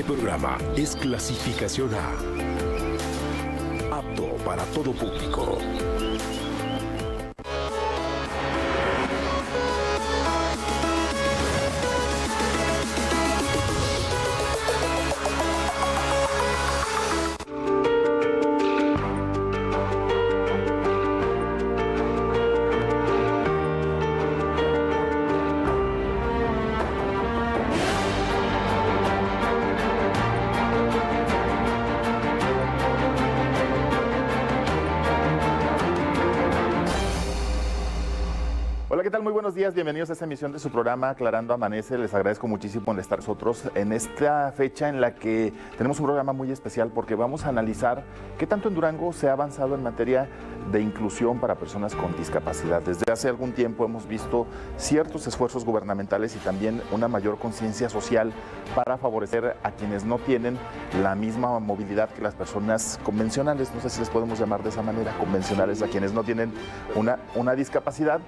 Este programa es clasificación A, apto para todo público. Hola, ¿qué tal? Muy buenos días, bienvenidos a esta emisión de su programa Aclarando Amanece. Les agradezco muchísimo el estar nosotros en esta fecha en la que tenemos un programa muy especial porque vamos a analizar qué tanto en Durango se ha avanzado en materia de inclusión para personas con discapacidad. Desde hace algún tiempo hemos visto ciertos esfuerzos gubernamentales y también una mayor conciencia social para favorecer a quienes no tienen la misma movilidad que las personas convencionales, no sé si les podemos llamar de esa manera, convencionales, a quienes no tienen una discapacidad,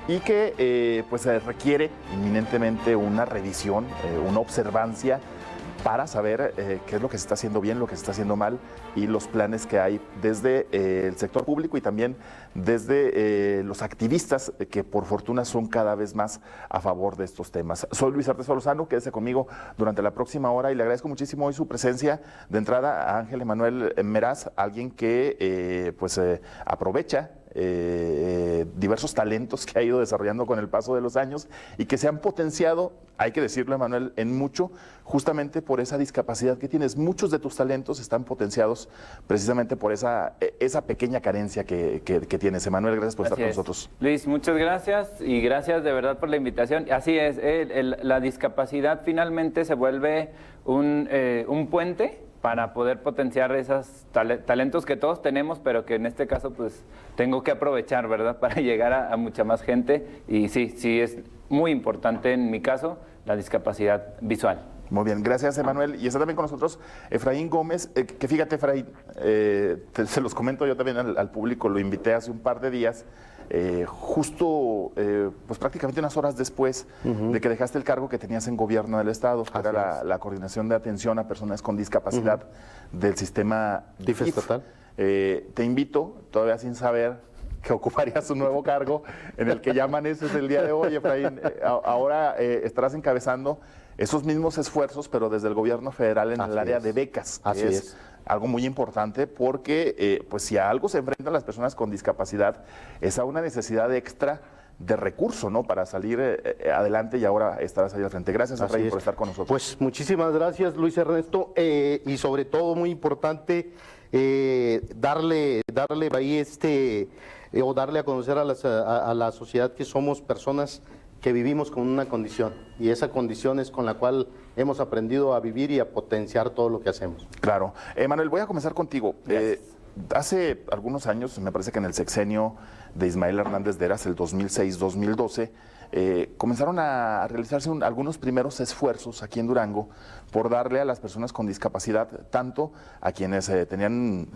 y que pues requiere inminentemente una revisión, una observancia para saber qué es lo que se está haciendo bien, lo que se está haciendo mal y los planes que hay desde el sector público y también desde los activistas que por fortuna son cada vez más a favor de estos temas. Soy Luis Arteza Lozano, quédese conmigo durante la próxima hora y le agradezco muchísimo hoy su presencia. De entrada a Ángel Emanuel Meraz, alguien que aprovecha diversos talentos que ha ido desarrollando con el paso de los años y que se han potenciado, hay que decirlo, Emanuel, en mucho, justamente por esa discapacidad que tienes. Muchos de tus talentos están potenciados precisamente por esa pequeña carencia que tienes. Emanuel, gracias por estar con nosotros. Luis, muchas gracias y gracias de verdad por la invitación. Así es, la discapacidad finalmente se vuelve un puente para poder potenciar esos talentos que todos tenemos, pero que en este caso pues tengo que aprovechar, ¿verdad? Para llegar a mucha más gente y sí es muy importante en mi caso la discapacidad visual. Muy bien, gracias Emanuel. Y está también con nosotros Efraín Gómez, que fíjate Efraín, se los comento yo también al público, lo invité hace un par de días, justo pues prácticamente unas horas después de que dejaste el cargo que tenías en gobierno del estado, que era la coordinación de atención a personas con discapacidad del sistema DIF estatal. Te invito, todavía sin saber que ocuparías un nuevo cargo en el que ya amaneces el día de hoy, Efraín. Ahora estarás encabezando esos mismos esfuerzos, pero desde el gobierno federal en el área de becas. Así es. Algo muy importante porque pues si a algo se enfrentan las personas con discapacidad es a una necesidad extra de recurso, ¿no? Para salir adelante y ahora estarás ahí al frente. Gracias, Efraín, por estar con nosotros. Pues muchísimas gracias, Luis Ernesto, y sobre todo muy importante darle ahí o darle a conocer a la sociedad que somos personas que vivimos con una condición y esa condición es con la cual hemos aprendido a vivir y a potenciar todo lo que hacemos. Claro. Manuel, voy a comenzar contigo. Hace algunos años, me parece que en el sexenio de Ismael Hernández de Eras, el 2006-2012, comenzaron a realizarse algunos primeros esfuerzos aquí en Durango por darle a las personas con discapacidad, tanto a quienes tenían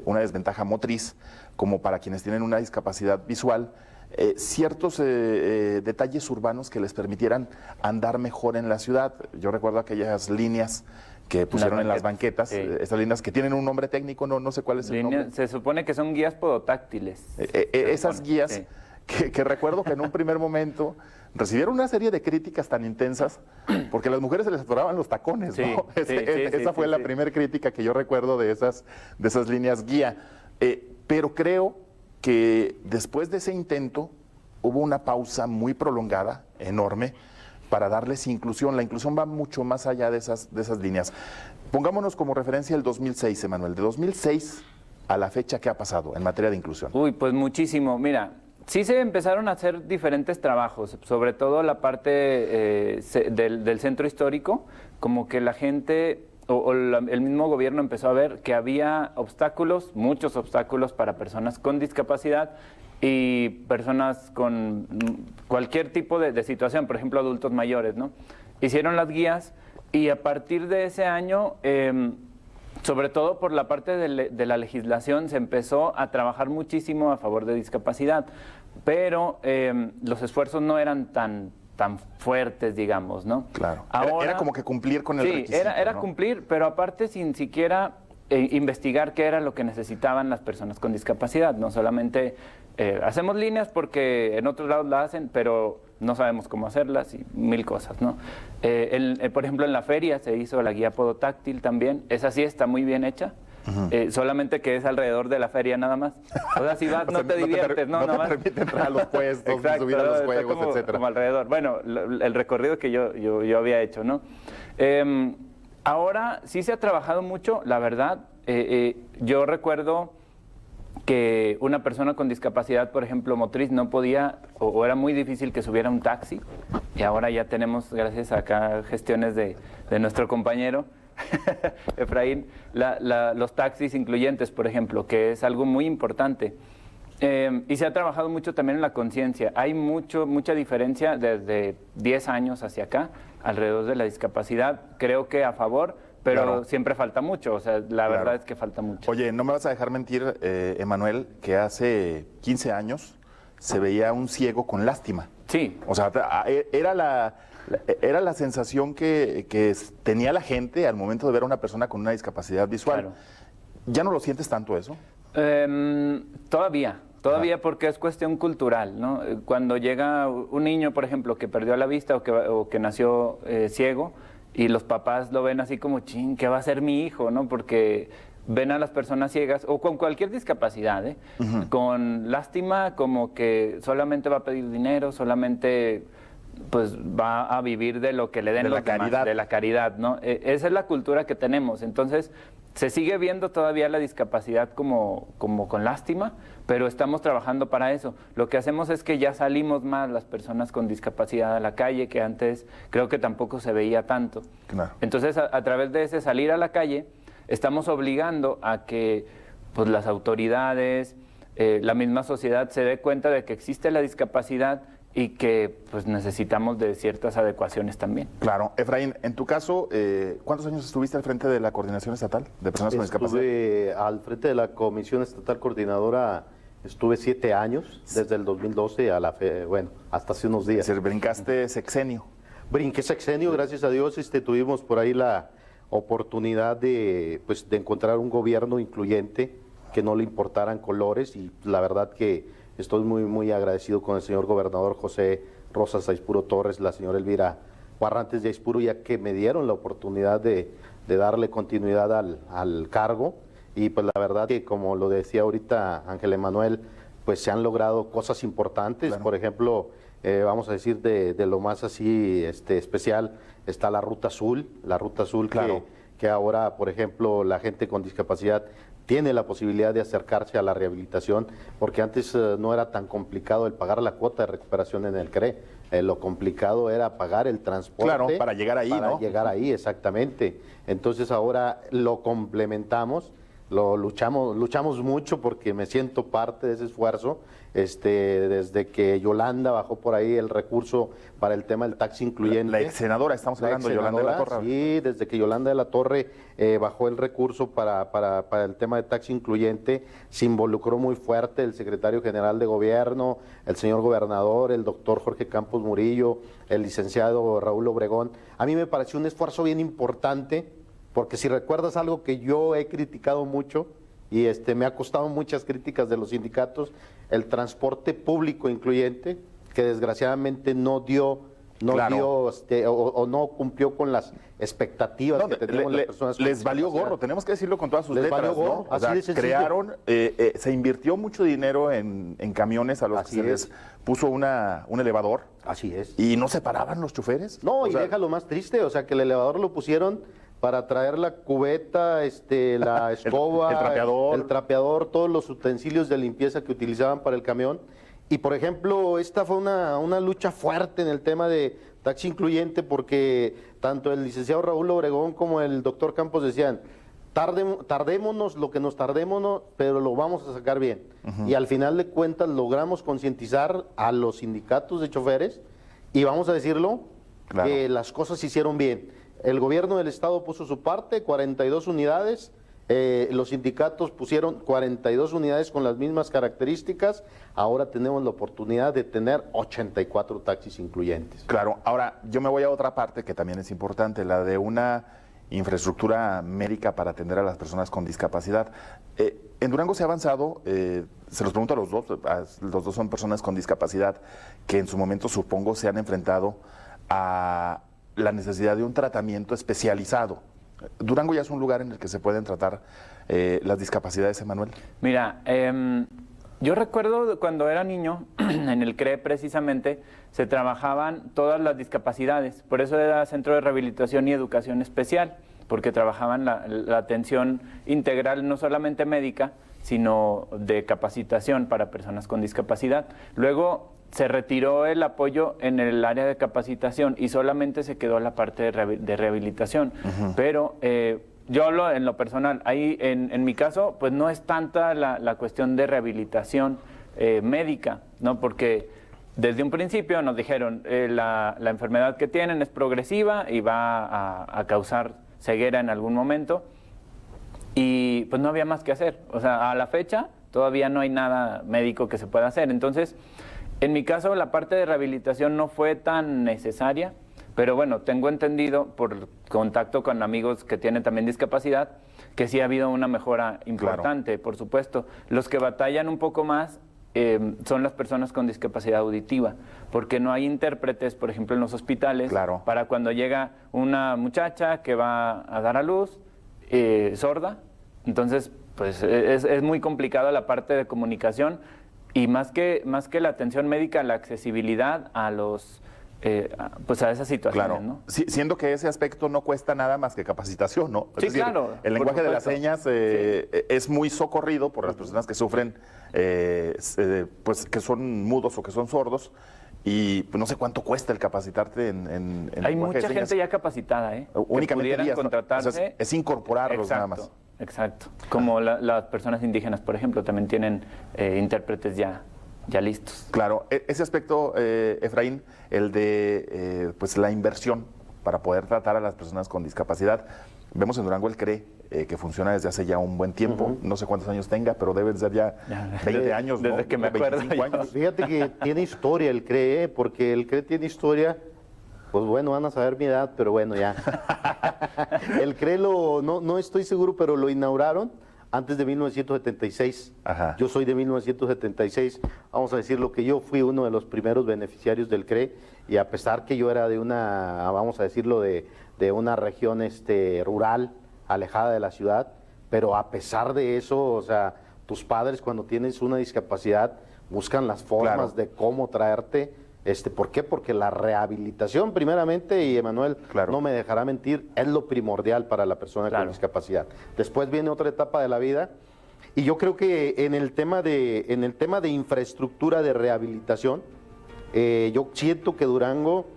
una desventaja motriz como para quienes tienen una discapacidad visual, ciertos detalles urbanos que les permitieran andar mejor en la ciudad. Yo recuerdo aquellas líneas que pusieron en las banquetas, estas líneas que tienen un nombre técnico, no sé cuál es el nombre. Se supone que son guías podotáctiles. Esas guías que recuerdo que en un primer momento recibieron una serie de críticas tan intensas porque a las mujeres se les atoraban los tacones, ¿no? Esa fue la primera crítica que yo recuerdo de esas líneas guía. Pero creo que después de ese intento hubo una pausa muy prolongada, enorme, para darles inclusión. La inclusión va mucho más allá de esas líneas. Pongámonos como referencia el 2006, Emanuel. De 2006 a la fecha, ¿qué ha pasado en materia de inclusión? Uy, pues muchísimo. Mira, sí se empezaron a hacer diferentes trabajos, sobre todo la parte del centro histórico, como que la gente el mismo gobierno empezó a ver que había obstáculos, muchos obstáculos para personas con discapacidad y personas con cualquier tipo de situación, por ejemplo adultos mayores, ¿no? Hicieron las guías y a partir de ese año, sobre todo por la parte de la legislación, se empezó a trabajar muchísimo a favor de discapacidad, pero los esfuerzos no eran tan tan fuertes, digamos, ¿no? Claro. Ahora, era como que cumplir con el sí, requisito, era ¿no? cumplir, pero aparte sin siquiera investigar qué era lo que necesitaban las personas con discapacidad. No solamente hacemos líneas porque en otros lados la hacen, pero no sabemos cómo hacerlas y mil cosas, ¿no? Por ejemplo, en la feria se hizo la guía podotáctil también. Esa sí está muy bien hecha. Solamente que es alrededor de la feria nada más. O sea, si vas, O sea, no te diviertes, no te permite entrar a los puestos, subir a los está juegos, como, etcétera. como alrededor. Bueno, el recorrido que yo había hecho, ¿no? Ahora sí se ha trabajado mucho, la verdad. Yo recuerdo que una persona con discapacidad, por ejemplo, motriz, no podía, o era muy difícil que subiera un taxi. Y ahora ya tenemos, gracias a acá, gestiones de nuestro compañero, Efraín, los taxis incluyentes, por ejemplo, que es algo muy importante. Y se ha trabajado mucho también en la conciencia. Hay mucha diferencia desde 10 años hacia acá, alrededor de la discapacidad. Creo que a favor, pero Claro. siempre falta mucho. O sea, la Claro. verdad es que falta mucho. Oye, no me vas a dejar mentir, Emanuel, que hace 15 años se veía un ciego con lástima. Sí, O sea, era la sensación que tenía la gente al momento de ver a una persona con una discapacidad visual. Claro. ¿Ya no lo sientes tanto eso? Todavía porque es cuestión cultural, ¿no? Cuando llega un niño, por ejemplo, que perdió la vista o que nació ciego y los papás lo ven así como, chin, ¿qué va a hacer mi hijo, no? Porque ven a las personas ciegas o con cualquier discapacidad, con lástima, como que solamente va a pedir dinero, solamente pues va a vivir de lo que le den De la los demás, caridad. de la caridad, ¿no? Esa es la cultura que tenemos. Entonces, se sigue viendo todavía la discapacidad como con lástima, pero estamos trabajando para eso. Lo que hacemos es que ya salimos más las personas con discapacidad a la calle, que antes creo que tampoco se veía tanto. Claro. Entonces, a través de ese salir a la calle, estamos obligando a que pues, las autoridades, la misma sociedad se dé cuenta de que existe la discapacidad y que pues necesitamos de ciertas adecuaciones también. Claro. Efraín, en tu caso, ¿cuántos años estuviste al frente de la Coordinación Estatal de Personas con Discapacidad? Estuve al frente de la Comisión Estatal Coordinadora, estuve 7 años, desde el 2012 a bueno, hasta hace unos Es días. decir, brincaste sexenio. Brinqué sexenio, gracias a Dios, tuvimos por ahí la oportunidad de encontrar un gobierno incluyente, que no le importaran colores, y la verdad que estoy muy agradecido con el señor gobernador José Rosas Aispuro Torres, la señora Elvira Barrantes de Aispuro, ya que me dieron la oportunidad de darle continuidad al cargo. Y pues la verdad que, como lo decía ahorita Ángel Emanuel, pues se han logrado cosas importantes. Claro. Por ejemplo, vamos a decir de lo más así especial, está la Ruta Azul, Claro. que ahora, por ejemplo, la gente con discapacidad tiene la posibilidad de acercarse a la rehabilitación, porque antes no era tan complicado el pagar la cuota de recuperación en el CRE. Lo complicado era pagar el transporte. Claro, para llegar ahí, para ¿no? llegar ahí, exactamente. Entonces ahora lo complementamos, lo luchamos mucho, porque me siento parte de ese esfuerzo. Desde que Yolanda bajó por ahí el recurso para el tema del taxi incluyente. La ex senadora, estamos hablando, Yolanda de la Torre. Sí, desde que Yolanda de la Torre bajó el recurso para el tema de taxi incluyente, se involucró muy fuerte el secretario general de gobierno, el señor gobernador, el doctor Jorge Campos Murillo, el licenciado Raúl Obregón. A mí me pareció un esfuerzo bien importante, porque si recuerdas algo que yo he criticado mucho, y me ha costado muchas críticas de los sindicatos, el transporte público incluyente, que desgraciadamente no dio Claro. o no cumplió con las expectativas No, que teníamos las personas con les valió discapacidad. gorro, tenemos que decirlo con todas sus Les letras, valió gorro, ¿no? O así sea, de sencillo. crearon, se invirtió mucho dinero en camiones a los Así que se es. les puso un elevador Así es. y no se paraban los choferes. No, O y sea, deja lo más triste, o sea, que el elevador lo pusieron para traer la cubeta, la escoba, el trapeador. todos los utensilios de limpieza que utilizaban para el camión. Y por ejemplo, esta fue una lucha fuerte en el tema de taxi incluyente, porque tanto el licenciado Raúl Obregón como el doctor Campos decían, tardémonos lo que nos tardémonos, pero lo vamos a sacar bien. Y al final de cuentas logramos concientizar a los sindicatos de choferes, y vamos a decirlo, Claro. que las cosas se hicieron bien. El gobierno del estado puso su parte, 42 unidades, Los sindicatos pusieron 42 unidades con las mismas características, ahora tenemos la oportunidad de tener 84 taxis incluyentes. Claro, ahora yo me voy a otra parte que también es importante, la de una infraestructura médica para atender a las personas con discapacidad. En Durango se ha avanzado, se los pregunto a los dos son personas con discapacidad que en su momento supongo se han enfrentado a la necesidad de un tratamiento especializado. Durango ya es un lugar en el que se pueden tratar las discapacidades, Emanuel. Mira, yo recuerdo cuando era niño, en el CRE precisamente, se trabajaban todas las discapacidades, por eso era Centro de Rehabilitación y Educación Especial, porque trabajaban la atención integral, no solamente médica, sino de capacitación para personas con discapacidad. Luego se retiró el apoyo en el área de capacitación y solamente se quedó la parte de rehabilitación. Pero yo hablo en lo personal, ahí en mi caso, pues no es tanta la cuestión de rehabilitación médica, ¿no? Porque desde un principio nos dijeron la enfermedad que tienen es progresiva y va a causar ceguera en algún momento y pues no había más que hacer. O sea, a la fecha todavía no hay nada médico que se pueda hacer. Entonces, en mi caso, la parte de rehabilitación no fue tan necesaria, pero bueno, tengo entendido por contacto con amigos que tienen también discapacidad, que sí ha habido una mejora importante, por supuesto. Los que batallan un poco más son las personas con discapacidad auditiva, porque no hay intérpretes, por ejemplo, en los hospitales, para cuando llega una muchacha que va a dar a luz, sorda, entonces pues es muy complicada la parte de comunicación. Y más que la atención médica, la accesibilidad a pues a esas situaciones, ¿no? Siendo que ese aspecto no cuesta nada más que capacitación, ¿no? Sí, es decir, claro. El lenguaje de las señas es muy socorrido por las personas que sufren, pues que son mudos o que son sordos. Y pues, no sé cuánto cuesta el capacitarte en Hay mucha gente ya capacitada, únicamente que pudieran días, contratarse. O sea, es incorporarlos nada más. Exacto. Como las personas indígenas, por ejemplo, también tienen intérpretes ya listos. Claro, ese aspecto, Efraín, el de pues la inversión para poder tratar a las personas con discapacidad. Vemos en Durango el CRE, que funciona desde hace ya un buen tiempo, no sé cuántos años tenga, pero deben ser ya 20 años, ¿no? Desde que me acuerdo. 25 años. Fíjate que tiene historia el CRE, porque el CRE tiene historia. Pues bueno, van a saber mi edad, pero bueno, ya. El CRE no estoy seguro, pero lo inauguraron antes de 1976. Ajá. Yo soy de 1976. Vamos a decir lo que yo fui uno de los primeros beneficiarios del CRE, y a pesar que yo era de una, vamos a decirlo, de una región rural, alejada de la ciudad, pero a pesar de eso, o sea, tus padres cuando tienes una discapacidad buscan las formas de cómo traerte. ¿Por qué? Porque la rehabilitación, primeramente, y Emanuel no me dejará mentir, es lo primordial para la persona con discapacidad. Después viene otra etapa de la vida, y yo creo que en el tema de infraestructura de rehabilitación, yo siento que Durango,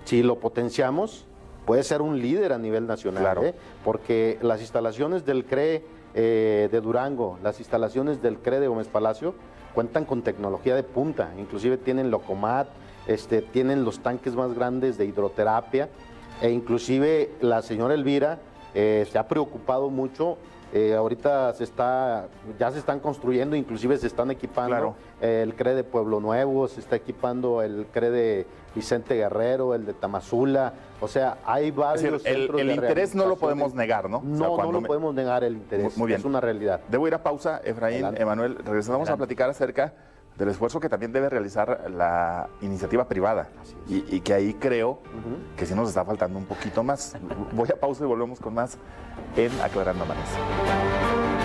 si lo potenciamos, puede ser un líder a nivel nacional, porque las instalaciones del CRE de Durango, las instalaciones del CRE de Gómez Palacio, cuentan con tecnología de punta, inclusive tienen Locomat, tienen los tanques más grandes de hidroterapia, e inclusive la señora Elvira se ha preocupado mucho. Ahorita ya se están construyendo, inclusive se están equipando el CRE de Pueblo Nuevo, se está equipando el CRE de Vicente Guerrero, el de Tamazula. O sea, hay varios centros el de interés no lo rehabilitación. podemos negar, ¿no? No, no lo podemos negar el interés. Muy bien. Es una realidad. Debo ir a pausa, Efraín, Emanuel. Regresamos a platicar acerca del esfuerzo que también debe realizar la iniciativa privada. Y que ahí creo que sí nos está faltando un poquito más. Voy a pausa y volvemos con más en Aclarando Amanece.